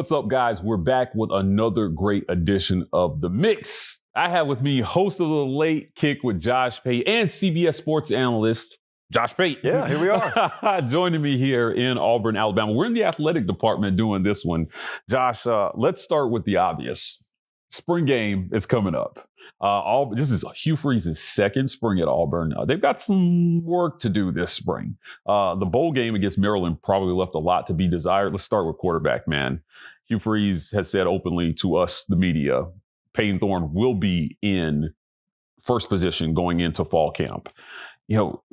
What's up, guys? We're back with another great edition of The Mix. I have with me host of the Late Kick with Josh Pate and CBS sports analyst Josh Pate. Yeah, here we are. Joining me here in Auburn, Alabama. We're in the athletic department doing this one. Josh, let's start with the obvious. Spring game is coming up. This is Hugh Freeze's second spring at Auburn. They've got some work to do this spring. The bowl game against Maryland probably left a lot to be desired. Let's start with quarterback, man. Hugh Freeze has said openly to us, the media, Payton Thorne will be in first position going into fall camp. You know,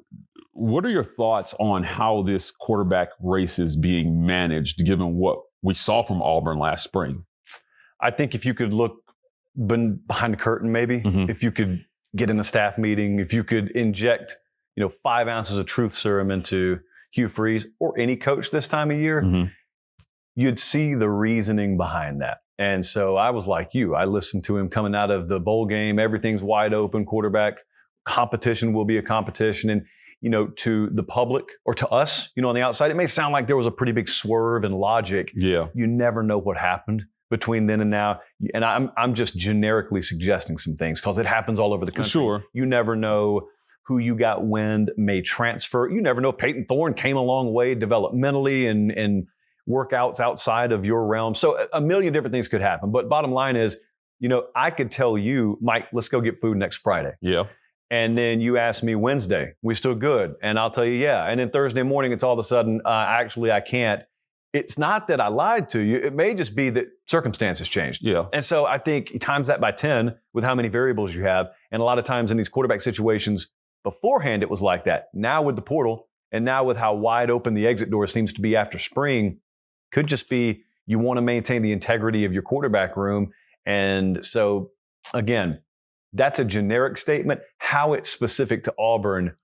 what are your thoughts on how this quarterback race is being managed, given what we saw from Auburn last spring? I think if you could look behind the curtain, maybe, if you could get in a staff meeting, if you could inject, 5 ounces of truth serum into Hugh Freeze or any coach this time of year, you'd see the reasoning behind that. And so I was like you. I listened to him coming out of the bowl game. Everything's wide open. Quarterback competition will be a competition. And, to the public or to us, on the outside, it may sound like there was a pretty big swerve in logic. Yeah. You never know what happened between then and now. And I'm just generically suggesting some things because it happens all over the country. Sure. You never know who you got wind may transfer. You never know if Payton Thorne came a long way developmentally and workouts outside of your realm. So a million different things could happen. But bottom line is, I could tell you, Mike, let's go get food next Friday. Yeah. And then you ask me Wednesday, we still good? And I'll tell you, yeah. And then Thursday morning, it's all of a sudden, actually, I can't. It's not that I lied to you. It may just be that circumstances changed. Yeah. And so I think you times that by 10 with how many variables you have. And a lot of times in these quarterback situations, beforehand, it was like that. Now with the portal and now with how wide open the exit door seems to be after spring, could just be you want to maintain the integrity of your quarterback room. And so, again, that's a generic statement. How it's specific to Auburn,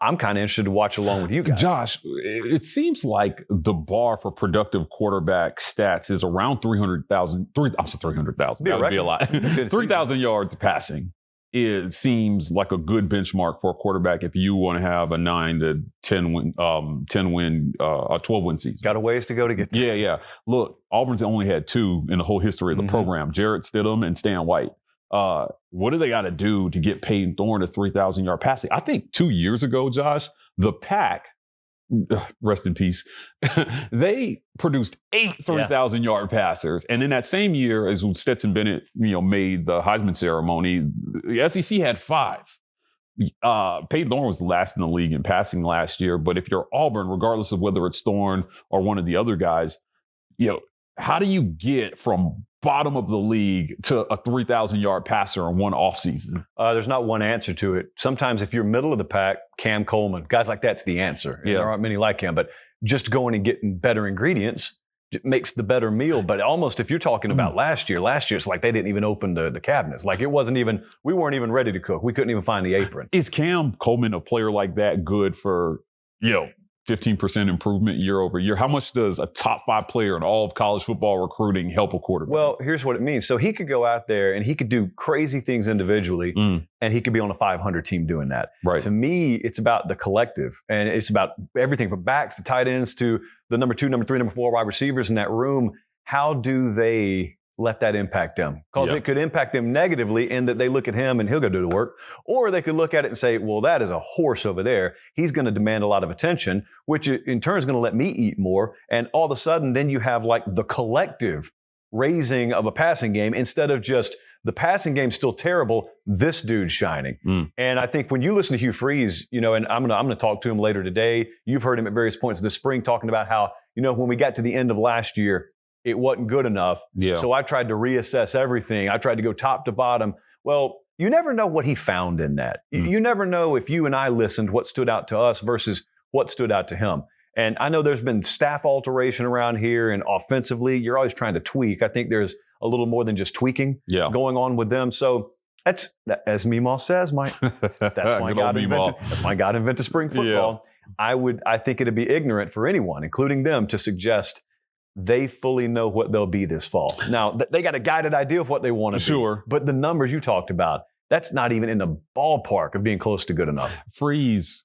I'm kind of interested to watch along with you guys. Josh, it seems like the bar for productive quarterback stats is around 300,000. I'm sorry, 300,000. That would be a lot. 3,000 yards passing. It seems like a good benchmark for a quarterback if you want to have a 9 to 10 win, 12 win season. Got a ways to go to get there. Yeah. Look, Auburn's only had 2 in the whole history of the program: Jarrett Stidham and Stan White. What do they got to do to get Payton Thorne to 3,000 yard passing? I think 2 years ago, Josh, the Pack, rest in peace, they produced 8 3,000 yard passers. And in that same year, as Stetson Bennett, made the Heisman ceremony, the SEC had 5. Payton Thorne was last in the league in passing last year. But if you're Auburn, regardless of whether it's Thorne or one of the other guys, how do you get from bottom of the league to a 3,000 yard passer in one offseason? There's not one answer to it. Sometimes if you're middle of the pack, Cam Coleman, guys like that's the answer. And there aren't many like him, but just going and getting better ingredients makes the better meal. But almost if you're talking about last year, it's like they didn't even open the cabinets. Like we weren't even ready to cook. We couldn't even find the apron. Is Cam Coleman, a player like that, good for, 15% improvement year over year? How much does a top 5 player in all of college football recruiting help a quarterback? Well, here's what it means. So he could go out there and he could do crazy things individually, and he could be on a 500 team doing that. Right. To me, it's about the collective, and it's about everything from backs to tight ends to the number 2, number 3, number 4 wide receivers in that room. How do they let that impact them? Because it could impact them negatively in that they look at him and he'll go do the work. Or they could look at it and say, well, that is a horse over there. He's going to demand a lot of attention, which in turn is going to let me eat more. And all of a sudden, then you have like the collective raising of a passing game instead of just the passing game's still terrible, this dude's shining. And I think when you listen to Hugh Freeze, and I'm gonna talk to him later today. You've heard him at various points this spring talking about how, when we got to the end of last year, it wasn't good enough. Yeah. So I tried to reassess everything. I tried to go top to bottom. Well, you never know what he found in that. You never know if you and I listened what stood out to us versus what stood out to him. And I know there's been staff alteration around here, and offensively, you're always trying to tweak. I think there's a little more than just tweaking going on with them. So that's, as Meemaw says, Mike, that's why God invented spring football. Yeah. I think it'd be ignorant for anyone, including them, to suggest they fully know what they'll be this fall. Now, they got a guided idea of what they want to be. But the numbers you talked about, that's not even in the ballpark of being close to good enough. Freeze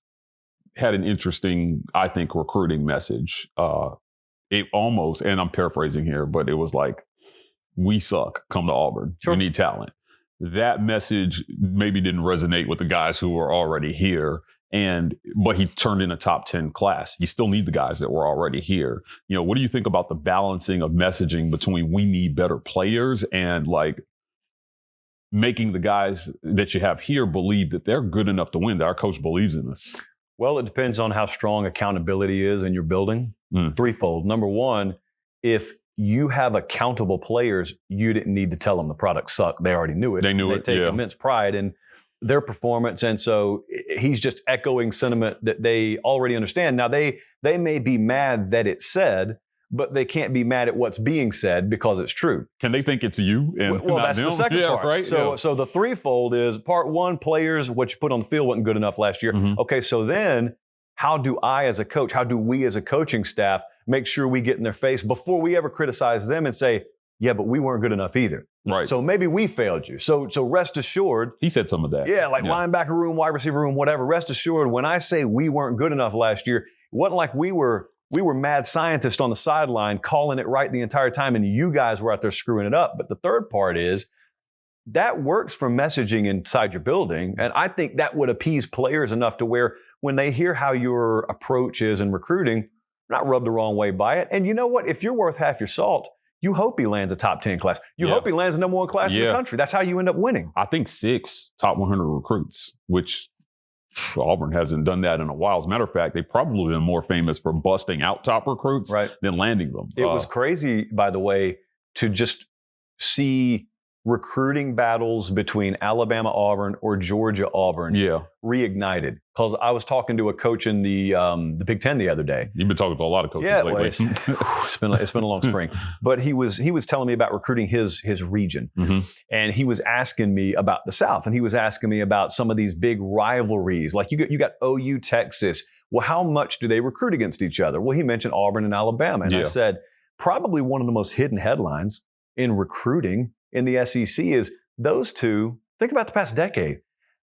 had an interesting, I think, recruiting message. It almost, and I'm paraphrasing here, but it was like, we suck, come to Auburn. Sure. We need talent. That message maybe didn't resonate with the guys who were already here. But he turned in a top 10 class. You still need the guys that were already here. What do you think about the balancing of messaging between we need better players and like making the guys that you have here believe that they're good enough to win, that our coach believes in us? Well, it depends on how strong accountability is in your building. Threefold. Number one, if you have accountable players, you didn't need to tell them the product sucked. They already knew it. They knew it. They take immense pride in their performance. And so he's just echoing sentiment that they already understand. Now, they may be mad that it's said, but they can't be mad at what's being said because it's true. Can they think it's you and well, not that's them? the second part. Right? So the threefold is part one, players, what you put on the field wasn't good enough last year. Mm-hmm. Okay, so then how do I as a coach, how do we as a coaching staff make sure we get in their face before we ever criticize them and say, yeah, but we weren't good enough either. Right. So maybe we failed you. So rest assured. He said some of that. Yeah, linebacker room, wide receiver room, whatever. Rest assured, when I say we weren't good enough last year, it wasn't like we were mad scientists on the sideline calling it right the entire time and you guys were out there screwing it up. But the third part is that works for messaging inside your building. And I think that would appease players enough to where when they hear how your approach is in recruiting, they're not rubbed the wrong way by it. And you know what? If you're worth half your salt, you hope he lands a top 10 class. You hope he lands a number one class in the country. That's how you end up winning. I think 6 top 100 recruits, which Auburn hasn't done that in a while. As a matter of fact, they've probably been more famous for busting out top recruits than landing them. It was crazy, by the way, to just see recruiting battles between Alabama Auburn or Georgia Auburn reignited. Because I was talking to a coach in the Big Ten the other day. You've been talking to a lot of coaches lately. Well, it's been a long spring. But he was telling me about recruiting his region. Mm-hmm. And he was asking me about the South. And he was asking me about some of these big rivalries. Like you got OU, Texas. Well, how much do they recruit against each other? Well, he mentioned Auburn and Alabama. And I said, probably one of the most hidden headlines in recruiting in the SEC is those two. Think about the past decade.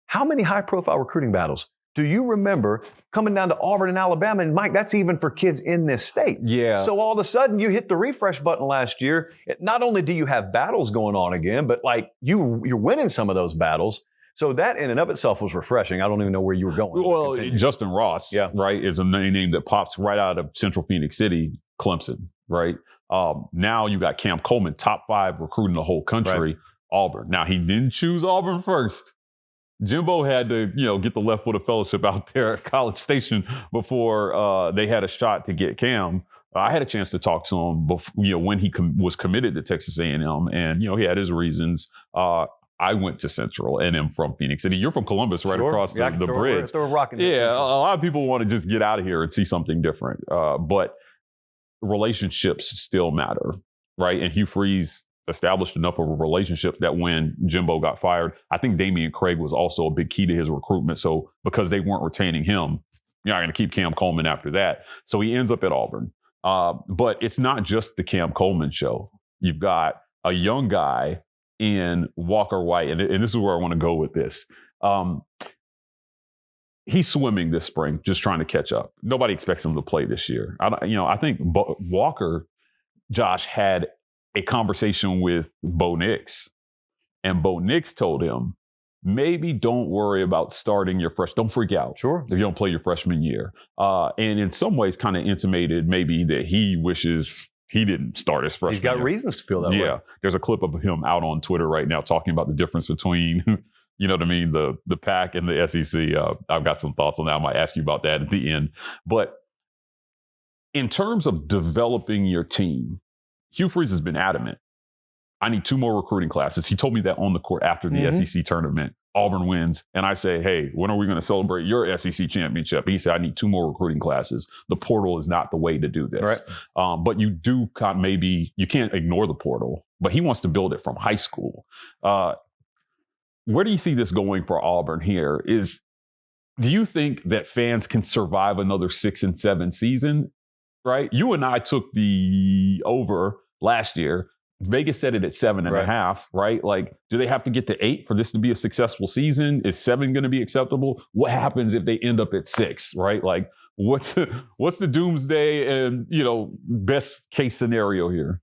How many high-profile recruiting battles do you remember coming down to Auburn and Alabama? And Mike, that's even for kids in this state. Yeah. So all of a sudden, you hit the refresh button last year. Not only do you have battles going on again, but like you're winning some of those battles. So that in and of itself was refreshing. I don't even know where you were going. Well, Justin Ross, right, is a name that pops right out of Central Phoenix City, Clemson, right? Now you got Cam Coleman, top 5 recruit in the whole country, Auburn. Now he didn't choose Auburn first. Jimbo had to, get the left-footed fellowship out there at College Station before they had a shot to get Cam. I had a chance to talk to him before, when he was committed to Texas A&M, and he had his reasons. I went to Central and am from Phoenix City. You're from Columbus, right across the bridge. Throw a rock in a lot of people want to just get out of here and see something different. But relationships still matter, right? And Hugh Freeze established enough of a relationship that when Jimbo got fired, I think Damian Craig was also a big key to his recruitment. So because they weren't retaining him, you're not going to keep Cam Coleman after that. So he ends up at Auburn. But it's not just the Cam Coleman show. You've got a young guy in Walker White, and this is where I want to go with this. He's swimming this spring, just trying to catch up. Nobody expects him to play this year. I think Walker, Josh, had a conversation with Bo Nix, and Bo Nix told him, maybe don't worry about starting your don't freak out. Sure. If you don't play your freshman year. And in some ways kind of intimated maybe that he wishes he didn't start his freshman year. He's got reasons to feel that way. Yeah. There's a clip of him out on Twitter right now talking about the difference between, you know what I mean, the Pac and the SEC. I've got some thoughts on that. I might ask you about that at the end. But in terms of developing your team, Hugh Freeze has been adamant. I need 2 more recruiting classes. He told me that on the court after the SEC tournament. Auburn wins. And I say, hey, when are we going to celebrate your SEC championship? He said, I need 2 more recruiting classes. The portal is not the way to do this. Right. But you do you can't ignore the portal, but he wants to build it from high school. Where do you see this going for Auburn here? Do you think that fans can survive another 6 and 7 season? Right? You and I took the over last year. Vegas set it at 7.5, right? Like, do they have to get to 8 for this to be a successful season? Is 7 going to be acceptable? What happens if they end up at 6, right? Like, what's the doomsday and best case scenario here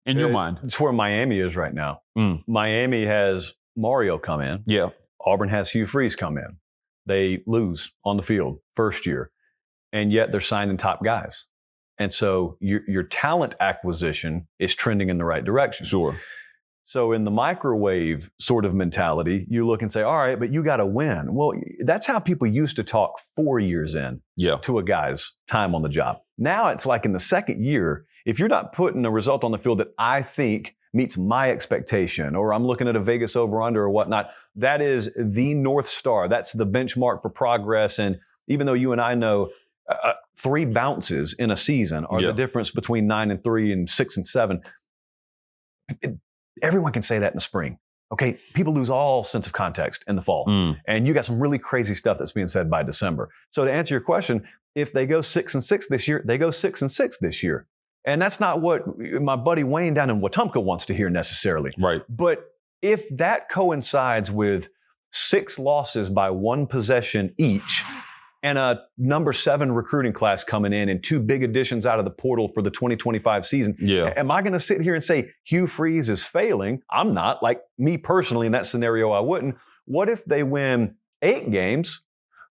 in your mind? It's where Miami is right now. Miami has Mario come in. Yeah. Auburn has Hugh Freeze come in. They lose on the field first year, and yet they're signing top guys. And so your talent acquisition is trending in the right direction. Sure. So in the microwave sort of mentality, you look and say, all right, but you got to win. Well, that's how people used to talk 4 years in to a guy's time on the job. Now it's like in the second year, if you're not putting a result on the field that I think meets my expectation, or I'm looking at a Vegas over-under or whatnot, that is the North Star. That's the benchmark for progress. And even though you and I know 3 bounces in a season are the difference between 9-3 and 6-7, everyone can say that in the spring. Okay, people lose all sense of context in the fall. And you got some really crazy stuff that's being said by December. So to answer your question, if they go 6-6 this year, they go 6-6 this year. And that's not what my buddy Wayne down in Wetumpka wants to hear necessarily. Right. But if that coincides with 6 losses by 1 possession each, and a number 7 recruiting class coming in and 2 big additions out of the portal for the 2025 season. Am I going to sit here and say Hugh Freeze is failing? I'm not. Like me personally, in that scenario, I wouldn't. What if they win 8 games,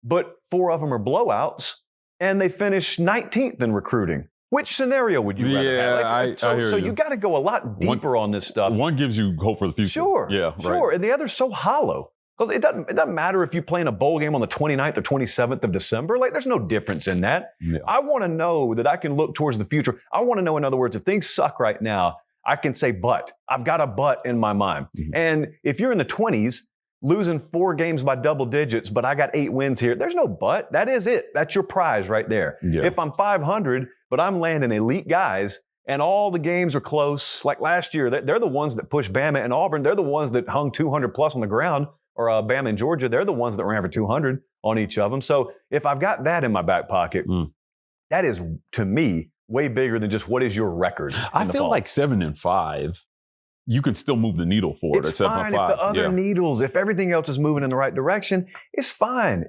but 4 of them are blowouts, and they finish 19th in recruiting? Which scenario would you rather have? I hear so you. You got to go a lot deeper on this stuff. One gives you hope for the future. Sure. Yeah. Sure. Right. And the other's so hollow. Because it doesn't matter if you play in a bowl game on the 29th or 27th of December. Like, there's no difference in that. Yeah. I want to know that I can look towards the future. I want to know, in other words, if things suck right now, I can say but. I've got a but in my mind. And if you're in the 20s, losing 4 games by double digits, but I got 8 wins here, there's no but. That is it. That's your prize right there. Yeah. If I'm 500, but I'm landing elite guys, and all the games are close, like last year, they're the ones that pushed Bama and Auburn. They're the ones that hung 200 plus on the ground. Or Bama and Georgia, they're the ones that ran for 200 on each of them. So if I've got that in my back pocket, that is, to me, way bigger than just what is your record. I feel like 7-5, you can still move the needle forward. It's at 7-5. fine if the other needles, if everything else is moving in the right direction, it's fine.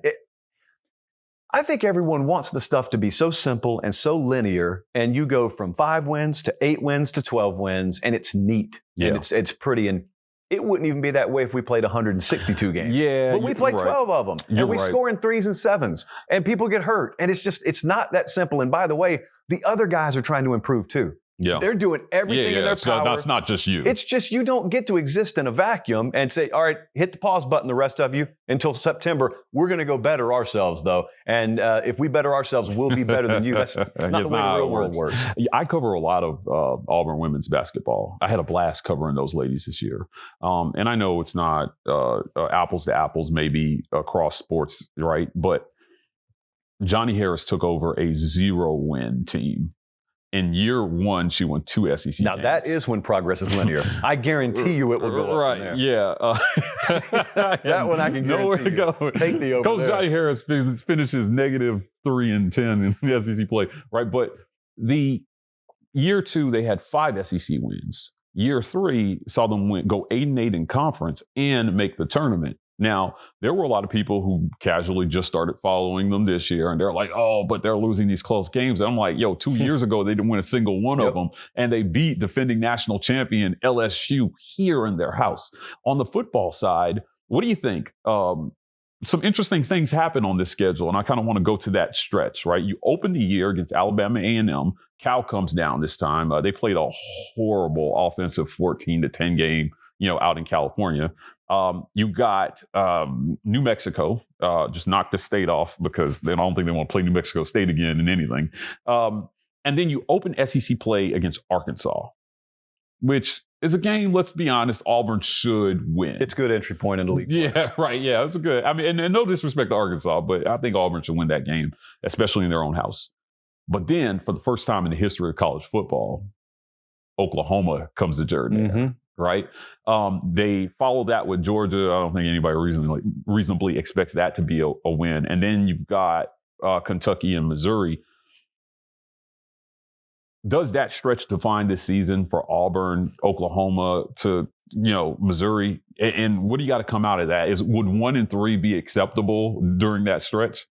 I think everyone wants the stuff to be so simple and so linear, and you go from 5 wins to 8 wins to 12 wins, and it's neat. And it's pretty. And it wouldn't even be that way if we played 162 games. Yeah. But we played 12 of them. And we score in 3s and 7s. And people get hurt. And it's not that simple. And by the way, the other guys are trying to improve too. Yeah. They're doing everything in their power. That's not just you. It's just you don't get to exist in a vacuum and say, all right, hit the pause button, the rest of you, until September. We're going to go better ourselves, though. And if we better ourselves, we'll be better than you. That's not the way the real world works. I cover a lot of Auburn women's basketball. I had a blast covering those ladies this year. And I know it's not apples to apples, maybe across sports, right? But Johnny Harris took over a 0-win team. In year 1, she won 2 SEC Now, games. that is when progress is linear. I guarantee you it will go up from there. That one I can nowhere to guarantee go. Take the over Coach there. Johnny Harris finishes -3-10 in the SEC play, right? But the year 2, they had 5 SEC wins. Year 3 saw them go 8-8 in conference and make the tournament. Now, there were a lot of people who casually just started following them this year, and they're like, oh, but they're losing these close games. And I'm like, 2 years ago, they didn't win a single one of them, and they beat defending national champion LSU here in their house. On the football side, what do you think? Some interesting things happen on this schedule, and I kind of want to go to that stretch, right? You open the year against Alabama A&M. Cal comes down this time. They played a horrible offensive 14-10 game, out in California. You got New Mexico, just knocked the state off because I don't think they want to play New Mexico State again in anything. And then you open SEC play against Arkansas, which is a game, let's be honest, Auburn should win. It's a good entry point in the league. Yeah, right. Yeah, it's a good. I mean, and no disrespect to Arkansas, but I think Auburn should win that game, especially in their own house. But then, for the first time in the history of college football, Oklahoma comes to Jordan. Right? They follow that with Georgia. I don't think anybody reasonably expects that to be a win. And then you've got Kentucky and Missouri. Does that stretch define this season for Auburn, Oklahoma to, Missouri? And what do you got to come out of that? Would 1-3 be acceptable during that stretch?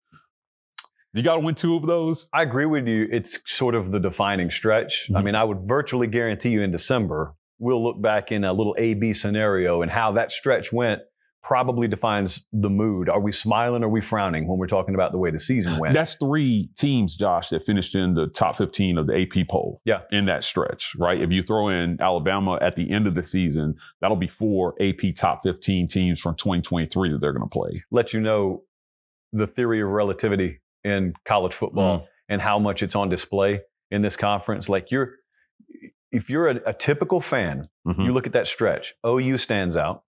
You got to win 2 of those. I agree with you. It's sort of the defining stretch. Mm-hmm. I mean, I would virtually guarantee you in December, we'll look back in a little A-B scenario and how that stretch went probably defines the mood. Are we smiling or are we frowning when we're talking about the way the season went? That's 3 teams, Josh, that finished in the top 15 of the AP poll in that stretch, right? If you throw in Alabama at the end of the season, that'll be 4 AP top 15 teams from 2023 that they're going to play. Let you know the theory of relativity in college football and how much it's on display in this conference. Like if you're a typical fan, you look at that stretch, OU stands out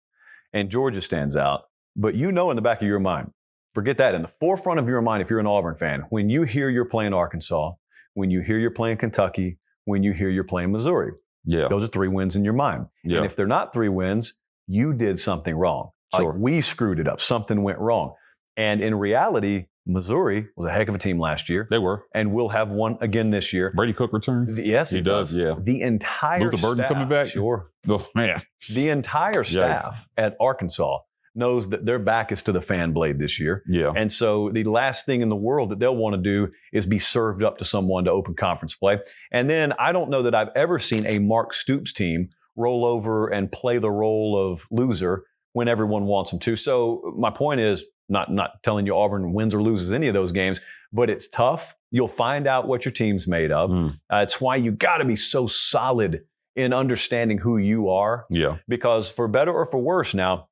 and Georgia stands out, but you know in the back of your mind, forget that, in the forefront of your mind if you're an Auburn fan, when you hear you're playing Arkansas, when you hear you're playing Kentucky, when you hear you're playing Missouri, those are 3 wins in your mind. Yeah. And if they're not 3 wins, you did something wrong. Sure. Like we screwed it up. Something went wrong. And in reality, Missouri was a heck of a team last year. They were. And will have one again this year. Brady Cook returns? Yes, he does. Yeah. The entire Luther Burden staff, coming back? Sure. Oh, man. The entire staff at Arkansas knows that their back is to the fan blade this year. Yeah. And so the last thing in the world that they'll want to do is be served up to someone to open conference play. And then I don't know that I've ever seen a Mark Stoops team roll over and play the role of loser when everyone wants them to. So my point is, not telling you Auburn wins or loses any of those games, but it's tough. You'll find out what your team's made of. It's why you got to be so solid in understanding who you are. Yeah. Because for better or for worse now,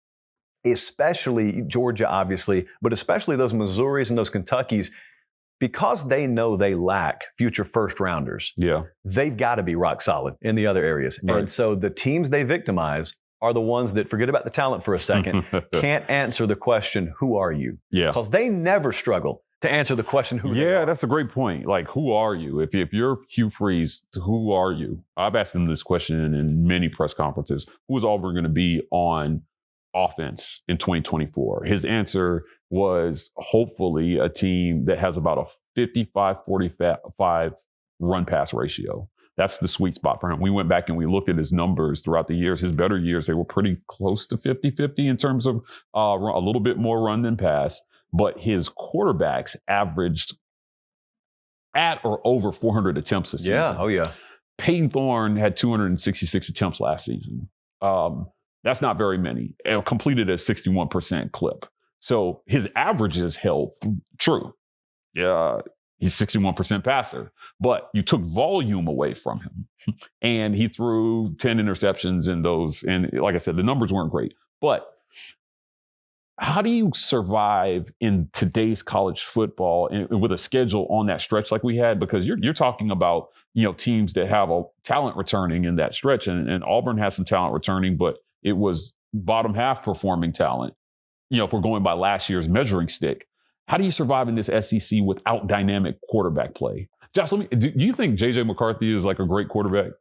especially Georgia, obviously, but especially those Missouris and those Kentuckys, because they know they lack future first rounders, they've got to be rock solid in the other areas. Right. And so the teams they victimize are the ones that, forget about the talent for a second, can't answer the question, who are you? Yeah. Because they never struggle to answer the question, who they are. That's a great point. Like, who are you? If you're Hugh Freeze, who are you? I've asked him this question in many press conferences. Who is Auburn going to be on offense in 2024? His answer was hopefully a team that has about a 55-45 run-pass ratio. That's the sweet spot for him. We went back and we looked at his numbers throughout the years. His better years, they were pretty close to 50-50 in terms of a little bit more run than pass. But his quarterbacks averaged at or over 400 attempts this season. Yeah, oh yeah. Payton Thorne had 266 attempts last season. That's not very many. It completed a 61% clip. So his averages held true. Yeah. He's 61% passer, but you took volume away from him. And he threw 10 interceptions in those. And like I said, the numbers weren't great. But how do you survive in today's college football and with a schedule on that stretch like we had? Because you're talking about, teams that have a talent returning in that stretch. And Auburn has some talent returning, but it was bottom half performing talent, if we're going by last year's measuring stick. How do you survive in this SEC without dynamic quarterback play? Josh, do you think J.J. McCarthy is like a great quarterback?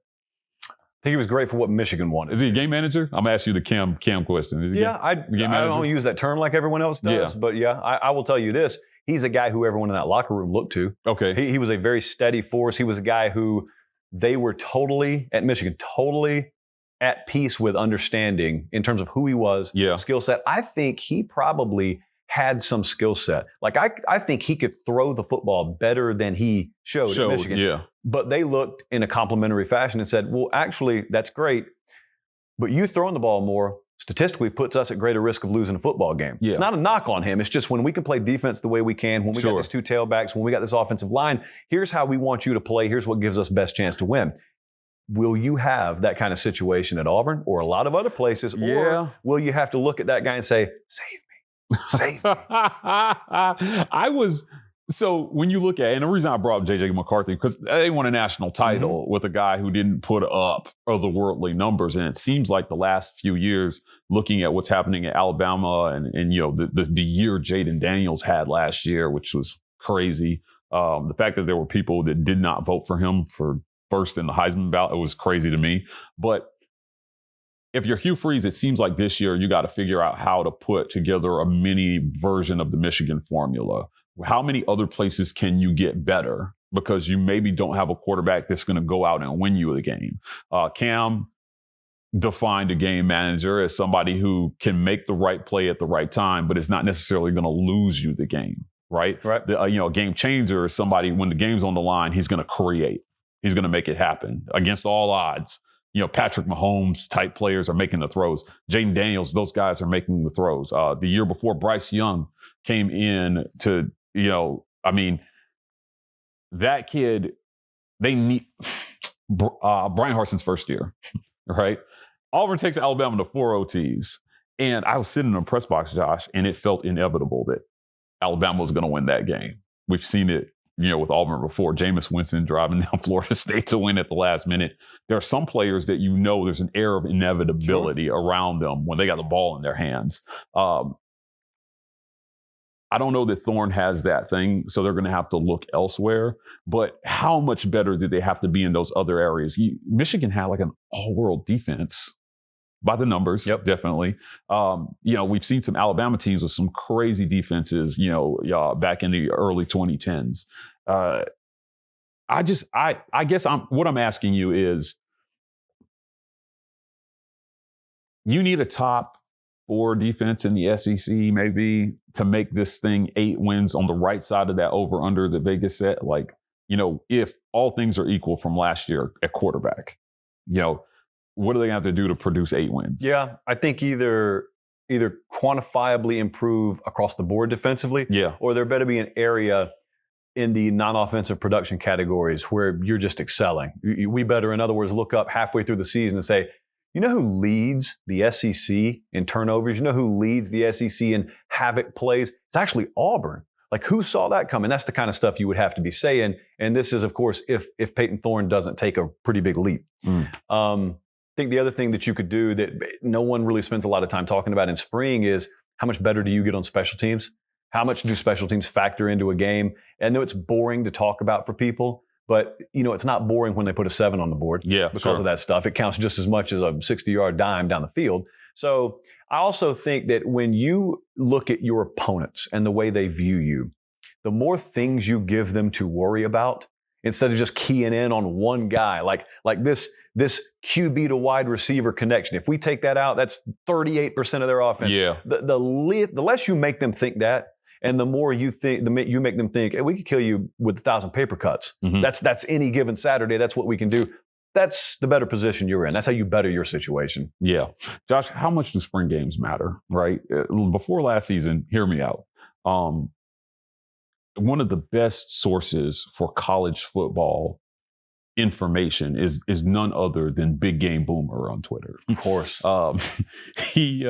I think he was great for what Michigan wanted. Is he a game manager? I'm going to ask you the Cam question. I don't use that term like everyone else does, but I will tell you this. He's a guy who everyone in that locker room looked to. Okay. He was a very steady force. He was a guy who they were at Michigan, totally at peace with understanding in terms of who he was, skill set. I think he probably had some skill set. Like I think he could throw the football better than he showed at Michigan. Yeah. But they looked in a complimentary fashion and said, well, actually, that's great, but you throwing the ball more statistically puts us at greater risk of losing a football game. Yeah. It's not a knock on him. It's just when we can play defense the way we can, when we got these 2 tailbacks, when we got this offensive line, here's how we want you to play. Here's what gives us best chance to win. Will you have that kind of situation at Auburn or a lot of other places? Or will you have to look at that guy and say, save me, save me? So when you look at, and the reason I brought up J.J. McCarthy, because they won a national title with a guy who didn't put up otherworldly numbers. And it seems like the last few years, looking at what's happening at Alabama and the year Jaden Daniels had last year, which was crazy. The fact that there were people that did not vote for him for first in the Heisman ballot, it was crazy to me. But if you're Hugh Freeze, it seems like this year you got to figure out how to put together a mini version of the Michigan formula. How many other places can you get better? Because you maybe don't have a quarterback that's going to go out and win you the game. Cam defined a game manager as somebody who can make the right play at the right time, but is not necessarily going to lose you the game. right? Right. A game changer is somebody, when the game's on the line, he's going to create. He's going to make it happen against all odds. Patrick Mahomes type players are making the throws. Jaden Daniels, those guys are making the throws. The year before, Bryce Young came in to, that kid, they need Brian Harson's first year, right? Auburn takes Alabama to 4 OTs. And I was sitting in the press box, Josh, and it felt inevitable that Alabama was going to win that game. We've seen it, with Auburn before. Jameis Winston driving down Florida State to win at the last minute. There are some players that there's an air of inevitability around them when they got the ball in their hands. I don't know that Thorne has that thing, so they're going to have to look elsewhere. But how much better do they have to be in those other areas? Michigan had like an all-world defense by the numbers, definitely. We've seen some Alabama teams with some crazy defenses, back in the early 2010s. I guess what I'm asking you is, you need a top 4 defense in the SEC maybe to make this thing 8 wins on the right side of that over under the Vegas set. Like, if all things are equal from last year at quarterback, what do they have to do to produce 8 wins? Yeah, I think either quantifiably improve across the board defensively, or there better be an area in the non-offensive production categories where you're just excelling. We better, in other words, look up halfway through the season and say, you know who leads the SEC in turnovers? You know who leads the SEC in havoc plays? It's actually Auburn. Like, who saw that coming? That's the kind of stuff you would have to be saying. And this is, of course, if Payton Thorne doesn't take a pretty big leap. I think the other thing that you could do that no one really spends a lot of time talking about in spring is, how much better do you get on special teams? How much do special teams factor into a game? And I know it's boring to talk about for people, but it's not boring when they put a 7 on the board because of that stuff. It counts just as much as a 60-yard dime down the field. So I also think that when you look at your opponents and the way they view you, the more things you give them to worry about, instead of just keying in on one guy, like this QB to wide receiver connection. If we take that out, that's 38% of their offense. Yeah. The less you make them think that, and the more you make them think, hey, we could kill you with 1,000 paper cuts. Mm-hmm. That's any given Saturday. That's what we can do. That's the better position you're in. That's how you better your situation. Yeah. Josh, how much do spring games matter, right? Before last season, hear me out. One of the best sources for college football information is none other than Big Game Boomer on Twitter. Of course. He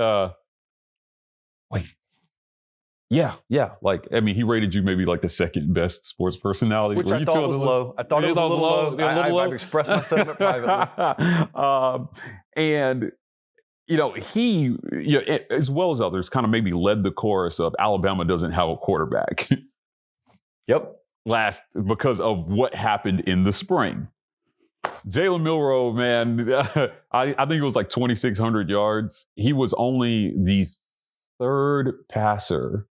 rated you maybe like the second best sports personality. Which I thought was low. I thought it was a little low. I've expressed my sentiment privately. And he, as well as others, kind of maybe led the chorus of Alabama doesn't have a quarterback. Yep. Because of what happened in the spring. Jalen Milroe, man, I think it was like 2,600 yards. He was only the third passer,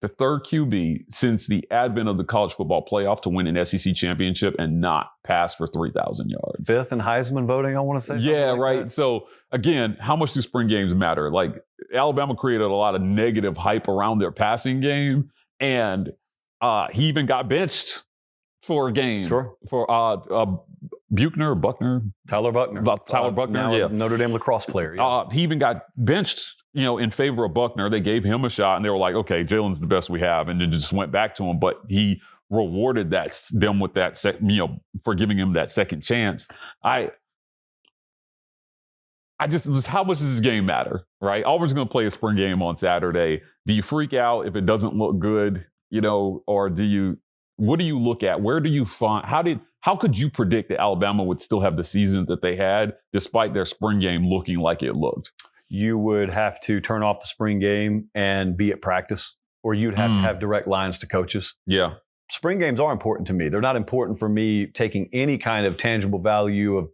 the third QB since the advent of the college football playoff to win an SEC championship and not pass for 3,000 yards. Fifth in Heisman voting, I want to say. Yeah, right. That. So again, how much do spring games matter? Like, Alabama created a lot of negative hype around their passing game, and he even got benched for a game. Sure. For Buchner. Tyler Buchner. Tyler Buchner, yeah. Notre Dame lacrosse player. Yeah. He even got benched, in favor of Buchner. They gave him a shot, and they were like, okay, Jalen's the best we have, and then just went back to him. But he rewarded them with that, for giving him that second chance. I just, how much does this game matter, right? Auburn's going to play a spring game on Saturday. Do you freak out if it doesn't look good, or what do you look at? Where do you find, how could you predict that Alabama would still have the season that they had despite their spring game looking like it looked? You would have to turn off the spring game and be at practice, or you'd have to have direct lines to coaches. Yeah. Spring games are important to me. They're not important for me taking any kind of tangible value of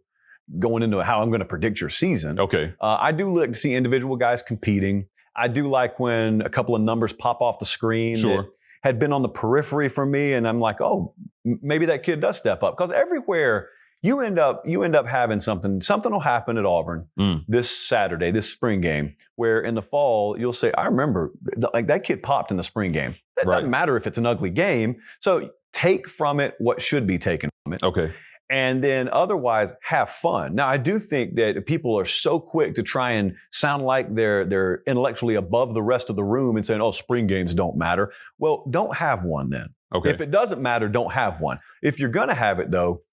going into how I'm going to predict your season. Okay. I do like to see individual guys competing. I do like when a couple of numbers pop off the screen. Sure. That had been on the periphery for me, and I'm like, oh, maybe that kid does step up. Because everywhere You end up having something will happen at Auburn this Saturday, this spring game, where in the fall you'll say, I remember like that kid popped in the spring game. It doesn't matter if it's an ugly game. So take from it what should be taken from it. Okay. And then otherwise have fun. Now, I do think that people are so quick to try and sound like they're intellectually above the rest of the room and saying, oh, spring games don't matter. Well, don't have one then. Okay. If it doesn't matter, don't have one. If you're going to have it, though,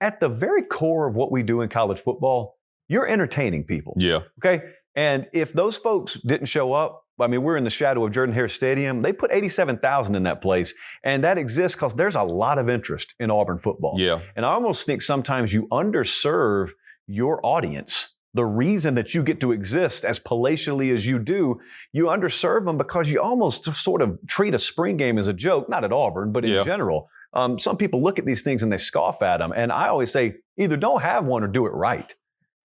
at the very core of what we do in college football, you're entertaining people. Yeah. Okay. And if those folks didn't show up, I mean, we're in the shadow of Jordan-Hare Stadium. They put 87,000 in that place, and that exists because there's a lot of interest in Auburn football. Yeah. And I almost think sometimes you underserve your audience. The reason that you get to exist as palatially as you do, you underserve them because you almost sort of treat a spring game as a joke, not at Auburn, but in general. Some people look at these things and they scoff at them. And I always say, either don't have one or do it right.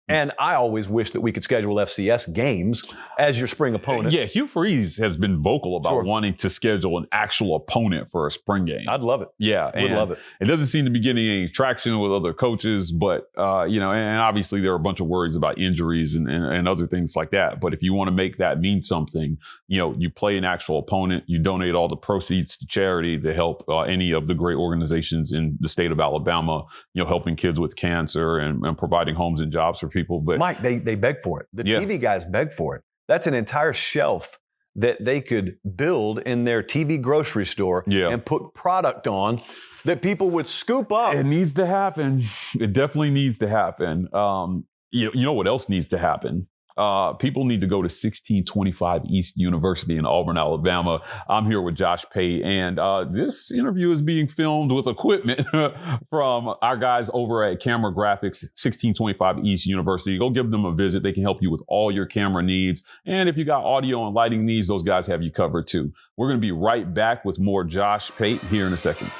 And I always wish that we could schedule FCS games as your spring opponent. Yeah, Hugh Freeze has been vocal about wanting to schedule an actual opponent for a spring game. I'd love it. Yeah. Would love it. It doesn't seem to be getting any traction with other coaches, but, and obviously there are a bunch of worries about injuries and other things like that. But if you want to make that mean something, you play an actual opponent, you donate all the proceeds to charity to help any of the great organizations in the state of Alabama, helping kids with cancer and providing homes and jobs for people. But Mike, they beg for it. The TV guys beg for it. That's an entire shelf that they could build in their TV grocery store and put product on that people would scoop up. It needs to happen. It definitely needs to happen. You know what else needs to happen? People need to go to 1625 East University in Auburn, Alabama. I'm here with Josh Pate, and this interview is being filmed with equipment from our guys over at Camera Graphics, 1625 East University. Go give them a visit. They can help you with all your camera needs. And if you got audio and lighting needs, those guys have you covered too. We're going to be right back with more Josh Pate here in a second.